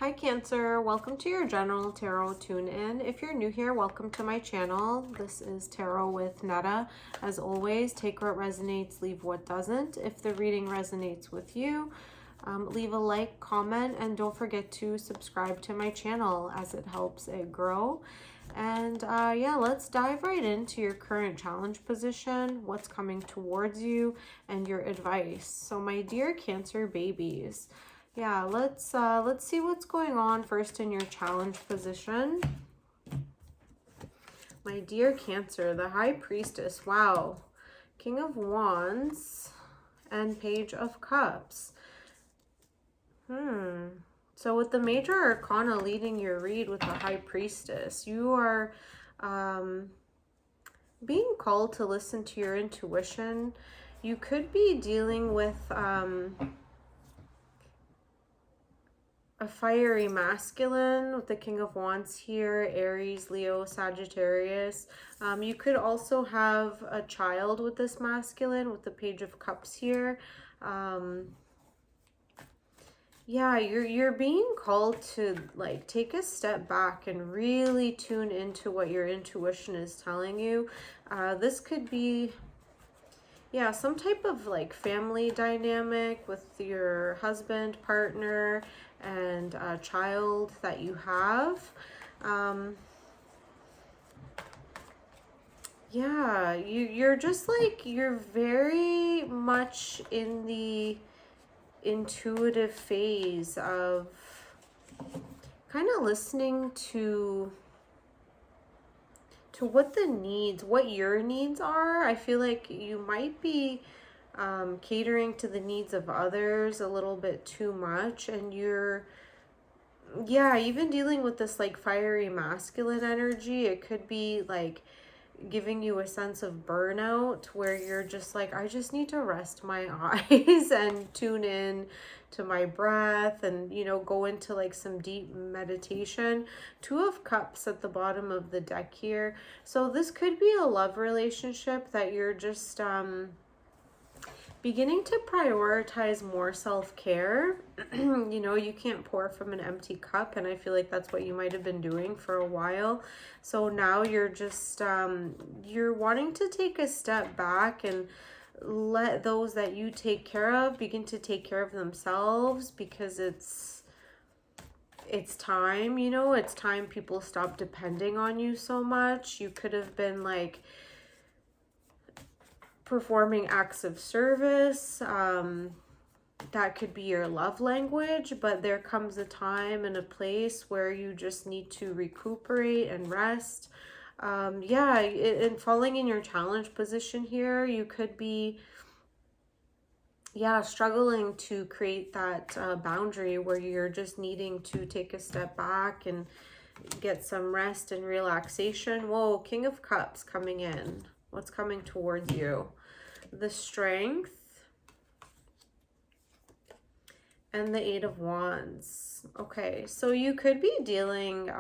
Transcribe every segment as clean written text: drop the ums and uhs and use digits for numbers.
Hi Cancer, welcome to your general tarot tune-in. If you're new here, welcome to my channel. This is Tarot with Netta. As always, take what resonates, leave what doesn't. If the reading resonates with you, leave a like, comment, and don't forget to subscribe to my channel as it helps it grow. And yeah, let's dive right into your current challenge position, what's coming towards you, and your advice. So my dear Cancer babies, yeah, let's see what's going on first in your challenge position. My dear Cancer, the High Priestess, wow. King of Wands and Page of Cups. So with the Major Arcana leading your read with the High Priestess, you are being called to listen to your intuition. You could be dealing with a fiery masculine with the King of Wands here, Aries, Leo, Sagittarius. You could also have a child with this masculine with the Page of Cups here. Yeah, you're being called to like take a step back and really tune into what your intuition is telling you. This could be, yeah, some type of like family dynamic with your husband, partner, and a child that you have. Yeah, you're just like, you're very much in the intuitive phase of kind of listening to what the needs, what your needs are. I feel like you might be catering to the needs of others a little bit too much, and you're, yeah, even dealing with this like fiery masculine energy. It could be like giving you a sense of burnout where you're just like, I just need to rest my eyes and tune in to my breath and, you know, go into like some deep meditation. Two of Cups at the bottom of the deck here. So this could be a love relationship that you're just beginning to prioritize more self-care. You know, you can't pour from an empty cup, and I feel like that's what you might have been doing for a while. So now you're just you're wanting to take a step back and let those that you take care of begin to take care of themselves, because it's time, you know, it's time people stop depending on you so much. You could have been like performing acts of service. That could be your love language, but there comes a time and a place where you just need to recuperate and rest. Yeah, and falling in your challenge position here, you could be, yeah, struggling to create that boundary where you're just needing to take a step back and get some rest and relaxation. Whoa, King of Cups coming in. What's coming towards you? The Strength and the Eight of Wands. Okay, so you could be dealing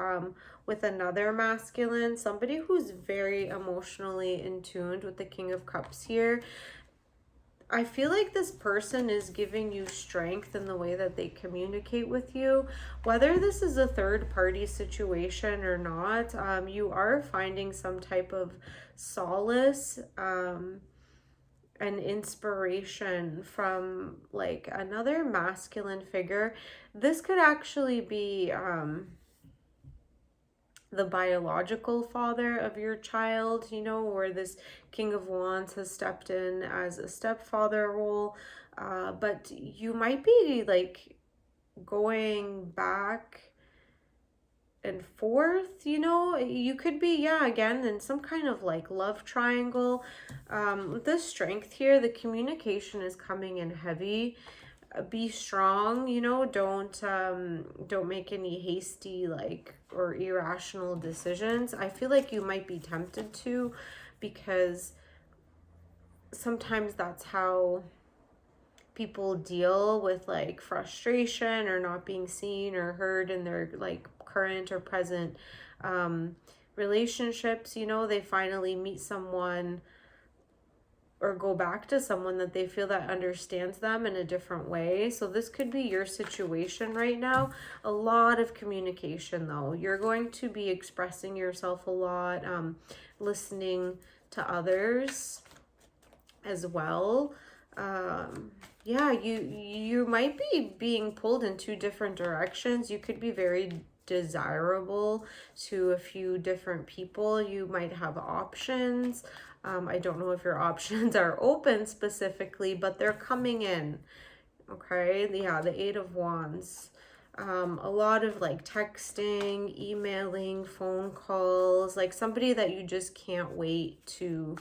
with another masculine, somebody who's very emotionally in tune with the King of Cups here. I feel like this person is giving you strength in the way that they communicate with you. Whether this is a third party situation or not, you are finding some type of solace and inspiration from like another masculine figure. This could actually be the biological father of your child, you know, where this King of Wands has stepped in as a stepfather role. But you might be like going back and forth, you know. You could be, yeah, again in some kind of like love triangle. With this Strength here, the communication is coming in heavy. Be strong, you know, don't make any hasty like or irrational decisions. I feel like you might be tempted to, because sometimes that's how people deal with like frustration or not being seen or heard in their like current or present relationships. You know, they finally meet someone or go back to someone that they feel that understands them in a different way. So this could be your situation right now. A lot of communication though. You're going to be expressing yourself a lot, listening to others as well. Yeah, you might be being pulled in two different directions. You could be very desirable to a few different people. You might have options. I don't know if your options are open specifically, but they're coming in. Okay, yeah, the Eight of Wands. A lot of like texting, emailing, phone calls, like somebody that you just can't wait to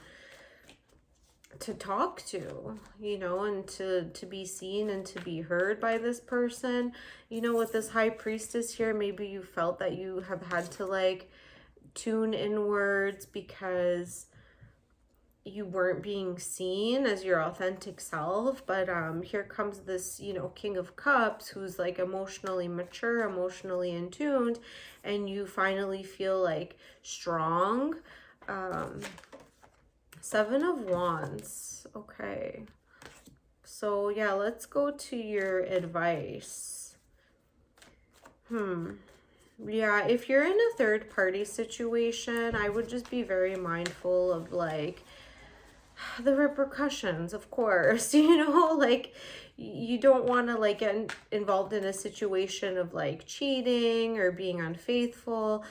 talk to, you know, and to be seen and to be heard by this person. You know, with this High Priestess here, maybe you felt that you have had to like tune inwards because you weren't being seen as your authentic self. But here comes this, you know, King of Cups, who's like emotionally mature, emotionally in tuned, and you finally feel like strong. Seven of Wands. Okay. So yeah, let's go to your advice. Yeah, if you're in a third party situation, I would just be very mindful of like the repercussions, of course. You know, like you don't want to like get involved in a situation of like cheating or being unfaithful.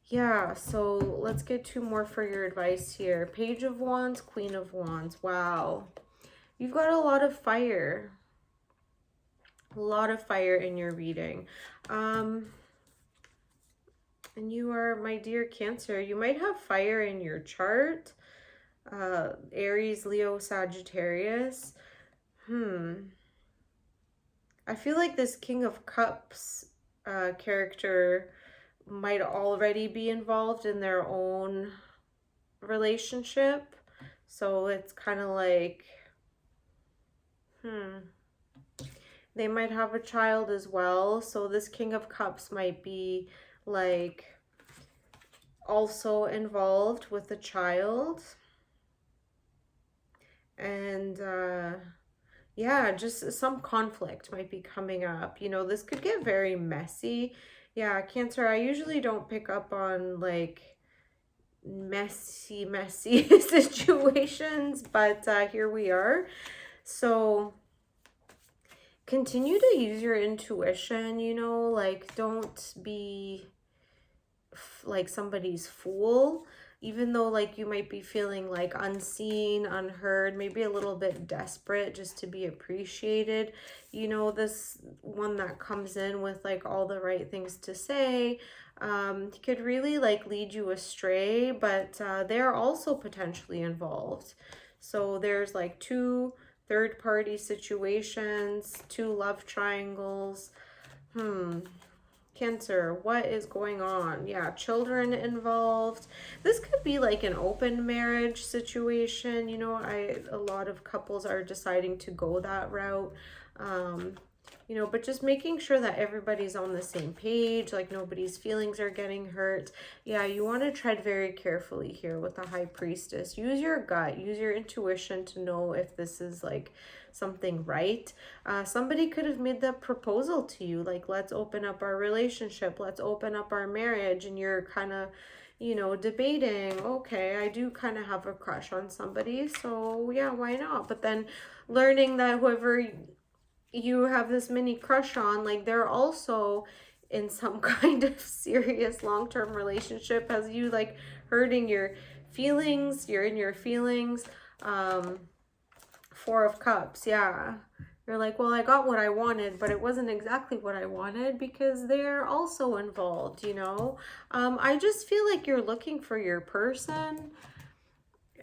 Yeah, so let's get two more for your advice here. Page of Wands, Queen of Wands. Wow. You've got a lot of fire. A lot of fire in your reading. And you are, my dear Cancer, you might have fire in your chart. Aries, Leo, Sagittarius. I feel like this King of Cups character might already be involved in their own relationship. So it's kind of like, they might have a child as well. So this King of Cups might be like also involved with a child. And yeah, just some conflict might be coming up. You know, this could get very messy. Yeah, Cancer, I usually don't pick up on like messy situations, but here we are. So continue to use your intuition, you know, like don't be like somebody's fool, even though like you might be feeling like unseen, unheard, maybe a little bit desperate just to be appreciated. You know, this one that comes in with like all the right things to say could really like lead you astray, but they're also potentially involved. So there's like two third-party situations, two love triangles. Cancer, what is going on? Yeah, children involved. This could be like an open marriage situation. You know, a lot of couples are deciding to go that route. You know, but just making sure that everybody's on the same page, like nobody's feelings are getting hurt. Yeah, you want to tread very carefully here with the High Priestess. Use your gut, use your intuition to know if this is like something right. Somebody could have made that proposal to you, like, let's open up our relationship, let's open up our marriage, and you're kind of, you know, debating, okay, I do kind of have a crush on somebody, so yeah, why not? But then learning that whoever you have this mini crush on, like they're also in some kind of serious long-term relationship, has you like hurting your feelings, you're in your feelings. Four of Cups, yeah. You're like, well, I got what I wanted, but it wasn't exactly what I wanted because they're also involved, you know? I just feel like you're looking for your person,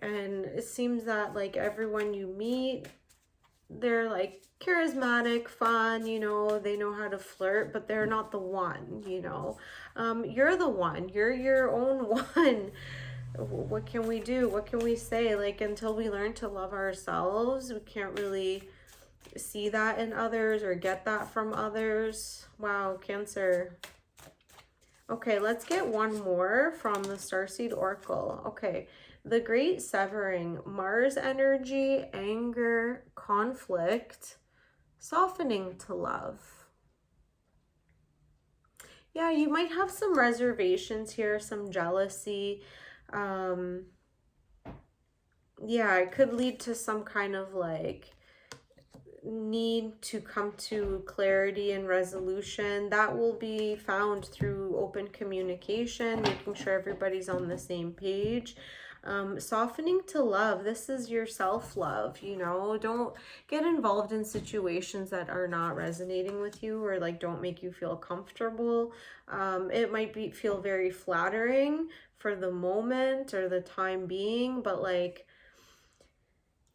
and it seems that like everyone you meet, they're like charismatic, fun, you know, they know how to flirt, but they're not the one, you know. You're the one, you're your own one. What can we do? What can we say? Like, until we learn to love ourselves, we can't really see that in others or get that from others. Wow, Cancer. Okay, let's get one more from the Starseed Oracle. Okay, The great severing, Mars energy, anger, conflict, softening to love. Yeah, you might have some reservations here, some jealousy. Um, yeah, it could lead to some kind of like need to come to clarity and resolution. That will be found through open communication, making sure everybody's on the same page. Softening to love. This is your self-love, you know. Don't get involved in situations that are not resonating with you or like don't make you feel comfortable. It might feel very flattering for the moment or the time being, but like,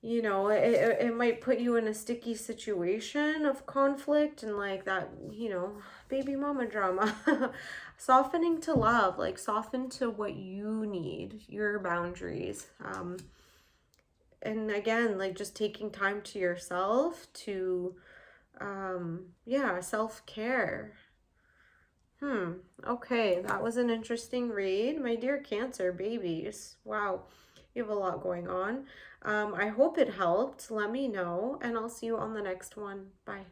you know, it might put you in a sticky situation of conflict and like that, you know, baby mama drama. Softening to love, like soften to what you need, your boundaries. And again, like just taking time to yourself to, yeah, self-care. Okay, that was an interesting read. My dear Cancer babies. Wow, you have a lot going on. I hope it helped. Let me know, and I'll see you on the next one. Bye.